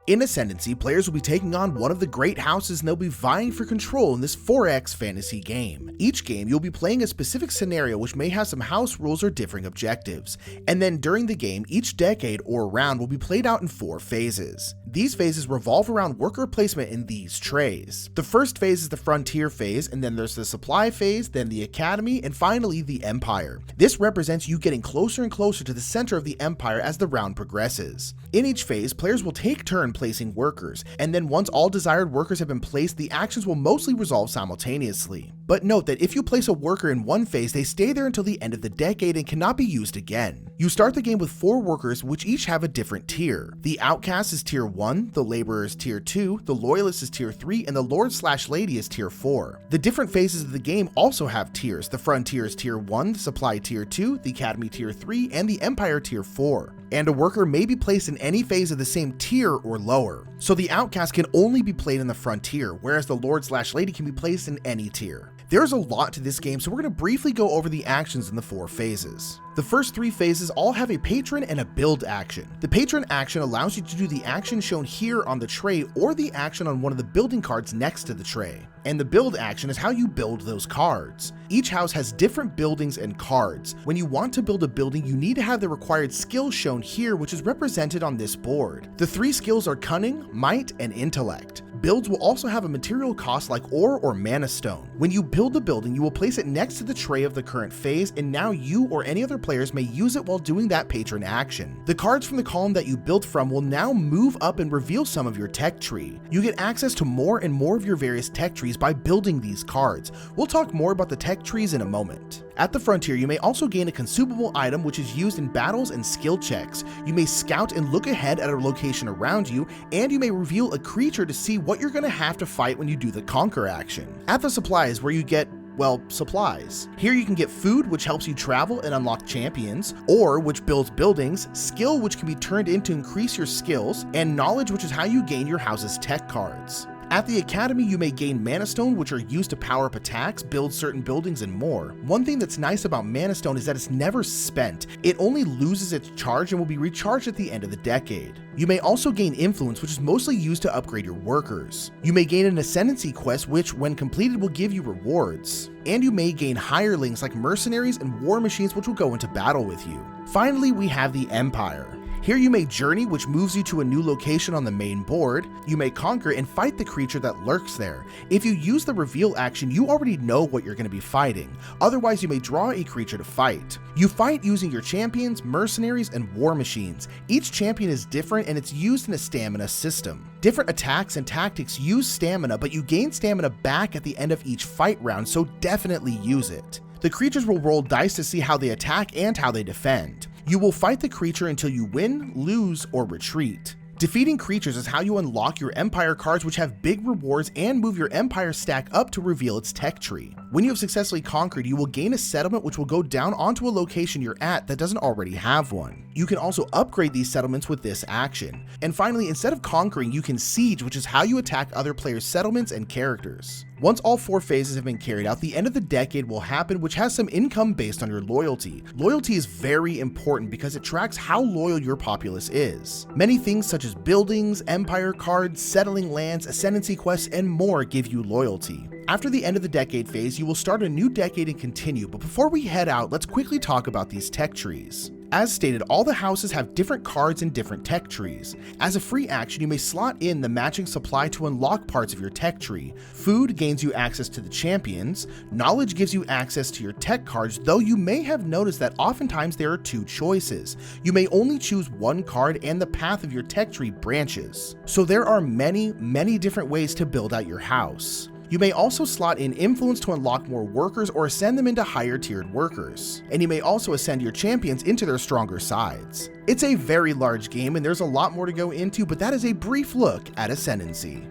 In Ascendancy, players will be taking on one of the great houses and they'll be vying for control in this 4X fantasy game. Each game, you'll be playing a specific scenario which may have some house rules or differing objectives, and then during the game, each decade or round will be played out in 4 phases. These phases revolve around worker placement in these trays. The first phase is the Frontier phase, and then there's the Supply phase, then the Academy, and finally the Empire. This represents you getting closer and closer to the center of the Empire as the round progresses. In each phase, players will take turn placing workers, and then once all desired workers have been placed, the actions will mostly resolve simultaneously. But note that if you place a worker in one phase, they stay there until the end of the decade and cannot be used again. You start the game with 4 workers which each have a different tier. The Outcast is tier 1, the Laborer is tier 2, the Loyalist is tier 3, and the Lord/Lady is tier 4. The different phases of the game also have tiers. The Frontier is tier 1, the Supply tier 2, the Academy tier 3, and the Empire tier 4. And a worker may be placed in any phase of the same tier or lower. So the Outcast can only be played in the Frontier, whereas the Lord/Lady can be placed in any tier. There's a lot to this game, so we're going to briefly go over the actions in the 4 phases. The first 3 phases all have a patron and a build action. The patron action allows you to do the action shown here on the tray or the action on one of the building cards next to the tray. And the build action is how you build those cards. Each house has different buildings and cards. When you want to build a building, you need to have the required skills shown here, which is represented on this board. The 3 skills are Cunning, Might, and Intellect. Builds will also have a material cost like ore or mana stone. When you build a building, you will place it next to the tray of the current phase, and now you or any other players may use it while doing that patron action. The cards from the column that you built from will now move up and reveal some of your tech tree. You get access to more and more of your various tech trees by building these cards. We'll talk more about the tech trees in a moment. At the Frontier, you may also gain a consumable item which is used in battles and skill checks. You may scout and look ahead at a location around you, and you may reveal a creature to see what you're going to have to fight when you do the Conquer action. At the Supply is where you get, well, supplies. Here you can get food, which helps you travel and unlock champions, ore, which builds buildings, skill, which can be turned in to increase your skills, and knowledge, which is how you gain your house's tech cards. At the Academy, you may gain Mana Stone, which are used to power up attacks, build certain buildings, and more. One thing that's nice about Mana Stone is that it's never spent. It only loses its charge and will be recharged at the end of the decade. You may also gain Influence, which is mostly used to upgrade your workers. You may gain an Ascendancy quest, which, when completed, will give you rewards. And you may gain hirelings like mercenaries and war machines, which will go into battle with you. Finally, we have the Empire. Here you may journey, which moves you to a new location on the main board. You may conquer and fight the creature that lurks there. If you use the reveal action, you already know what you're going to be fighting. Otherwise, you may draw a creature to fight. You fight using your champions, mercenaries, and war machines. Each champion is different and it's used in a stamina system. Different attacks and tactics use stamina, but you gain stamina back at the end of each fight round, so definitely use it. The creatures will roll dice to see how they attack and how they defend. You will fight the creature until you win, lose, or retreat. Defeating creatures is how you unlock your Empire cards, which have big rewards, and move your Empire stack up to reveal its tech tree. When you have successfully conquered, you will gain a settlement which will go down onto a location you're at that doesn't already have one. You can also upgrade these settlements with this action. And finally, instead of conquering, you can siege, which is how you attack other players' settlements and characters. Once all 4 phases have been carried out, the end of the decade will happen, which has some income based on your loyalty. Loyalty is very important because it tracks how loyal your populace is. Many things such as buildings, Empire cards, settling lands, Ascendancy quests, and more give you loyalty. After the end of the decade phase, you will start a new decade and continue, but before we head out, let's quickly talk about these tech trees. As stated, all the houses have different cards and different tech trees. As a free action, you may slot in the matching supply to unlock parts of your tech tree. Food gains you access to the champions. Knowledge gives you access to your tech cards, though you may have noticed that oftentimes there are 2 choices. You may only choose one card and the path of your tech tree branches. So there are many different ways to build out your house. You may also slot in Influence to unlock more workers or ascend them into higher tiered workers. And you may also ascend your champions into their stronger sides. It's a very large game and there's a lot more to go into, but that is a brief look at Ascendancy.